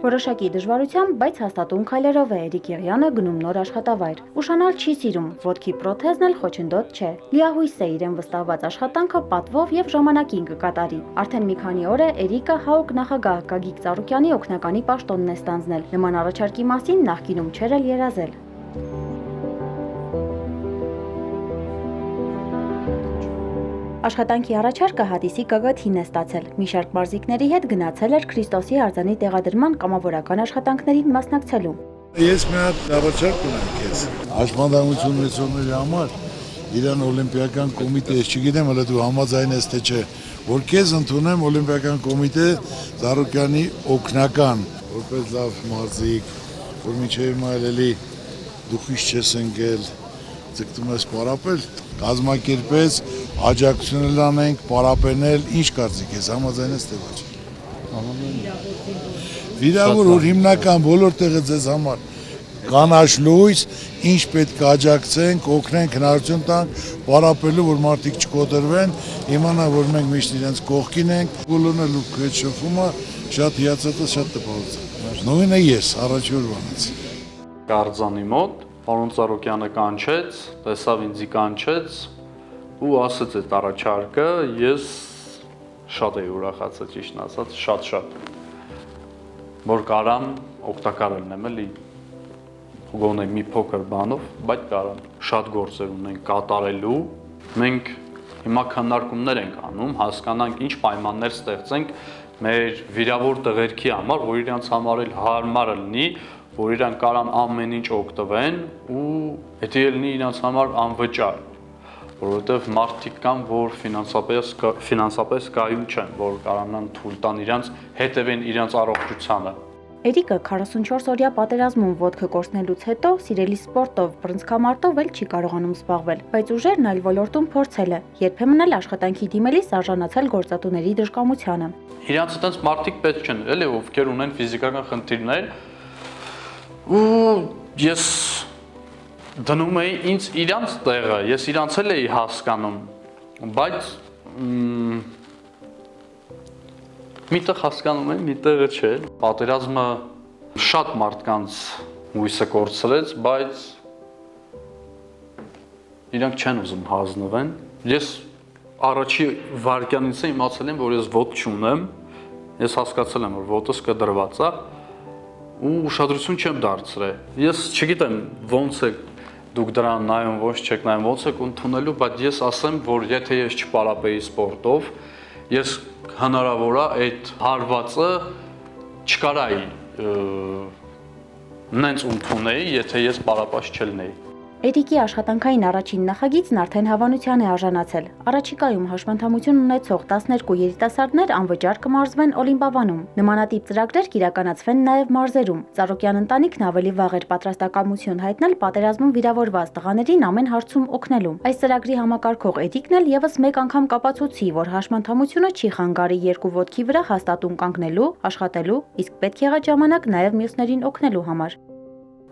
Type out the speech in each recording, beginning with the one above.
Որոշակի դժվարությամբ, բայց հաստատուն քայլերով է Էրիկ Եղյանը գնում նոր աշխատավայր։ Ուշանալ չի սիրում, ոտքի պրոթեզն էլ խոչընդոտ չէ։ Լիահույս է իրեն վստահված աշխատանքը պատվով եւ ժամանակին կկատարի։ Արդեն մի քանի օր է Էրիկը ՀԱՕԿ նախագահ Գագիկ Ծառուկյանի օգնականի պաշտոնն է ստանձնել։ Նման առաջարկի մասին նախկինում չէր էլ երազել։ Աշխատանքի առաջարկը հատիսի գագաթին է ստացել։ Մի շարք մարզիկների հետ գնացել էր Քրիստոսի արձանի տեղադրման կամավորական աշխատանքներին մասնակցելու։ Ես մի հատ առաջարկ ունեմ քեզ։ Աշխատանություն ունեցողների համար Իրան օլիմպիական կոմիտե, չգիտեմ, հələ դու համաձայն ես թե չէ, որ քեզ ընդունեմ օլիմպիական կոմիտե Ծառուկյանի օգնական, որպես լավ մարզիկ, որ միջև հիմա էլի դուխից չես ընկել, ձգտում ես պարապել, կազմակերպես, աջակցություններ անենք, պարապենել, ինչ կարծիք ես, համաձայն ես թե ոչ։ Վիրավոր, որ հիմնական բոլոր տեղը ձեզ համար կանաչ լույս, ինչ պետք է աջակցենք, օգնենք, հնարավորություն տանք, պարապելու, որ մարդիկ չկոտրվեն, իմանա, որ մենք միշտ իրենց կողքին ենք, բոլորն էլ ու այդ շփումը շատ հիացած, շատ տպավորիչ։ Նույնը ես առաջի օրվանից։ Գարձանի մոտ պարոն Ծառուկյանը կանչեց, տեսավ ինձի կանչեց ու ասեց այդ առաջարկը, ես շատ էի ուրախացել, ճիշտն ասած, շատ, որ կարամ օգտակար լինեմ էլի, գոնե մի փոքր բանով, բայց կարամ, շատ գործեր ունենք կատարելու, մենք հիմա քննարկումներ ենք անում, հասկանանք ինչ պայմաններ ստեղծենք մեր վիրավոր տղերքի համար, որ իրանց համար էլ հարմար լինի, որ իրանք կարան ամեն ինչ օգտվեն ու դա լինի իրանց համար անվճար, որովհետև մարդիկ կան, որ ֆինանսապես կայուն չեն, որ կարանան թույլ տան իրանց հետևեն իրանց առողջությանը։ Էրիկը 44-օրյա պատերազմում ոտքը կորցնելուց հետո սիրելի սպորտով, բռնցքամարտով էլ չի կարողանում զբաղվել, բայց ուժերն այլ ոլորտում փորձել է, երբեմն էլ աշխատանքի դիմելիս արժանացել գործատուների դժկամությանը։ Իրանց այդպես մարդիկ պետք չեն, էլի ովքեր ունեն ֆիզիկական խնդիրներ, ու ես դնում էի ինձ իրանց տեղը, ես իրանց էլ էի հասկանում, բայց միտեղ հասկանում եմ, միտեղը չէ։ Պատերազմը շատ մարդկանց հույսը կորցրեց, բայց իրանք չեն ուզում հանձնվեն։ Ես առաջի վայրկյանից իմացել եմ, որ ես ոտ չունեմ, ես հասկացել եմ, որ ոտս կդրված է ու ուշադրություն չեմ դարձրել։ Ես չգիտեմ ոնց է դուք դրան նայում, ոչ չեք նայում, ոնց եք ընդունելու, բայց ես ասեմ, որ եթե ես չպարապեի սպորտով, ես հնարավոր է այդ հարվածը չկարայի նենց ընդունեի, եթե ես պարապած չլինեի։ Էրիկի աշխատանքային առաջին նախագիծն արդեն հավանության է արժանացել։ Առաջիկայում հաշմանդամություն ունեցող 12 երիտասարդներ անվճար կմարզվեն Օլիմպիադանում։ Նմանատիպ ծրագրեր կիրականացվեն նաև մարզերում։ Ծառուկյան ընտանիքն ավելի վաղ էր պատրաստակամություն հայտնել պատերազմում վիրավորված տղաներին ամեն հարցում օգնելու։ Այս ծրագրի համակարգող Էրիկն էլ եւս մեկ անգամ կապացուցի, որ հաշմանդամությունը չի խանգարի երկու ոտքի վրա հաստատուն կանգնելու, աշխատելու, իսկ պետք եղած ժամանակ նաև մյուսներին օգնելու համար։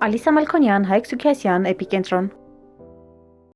Ալիսա Մալքոնյան, Հայկ Սուքիասյան, Էպիկենտրոն։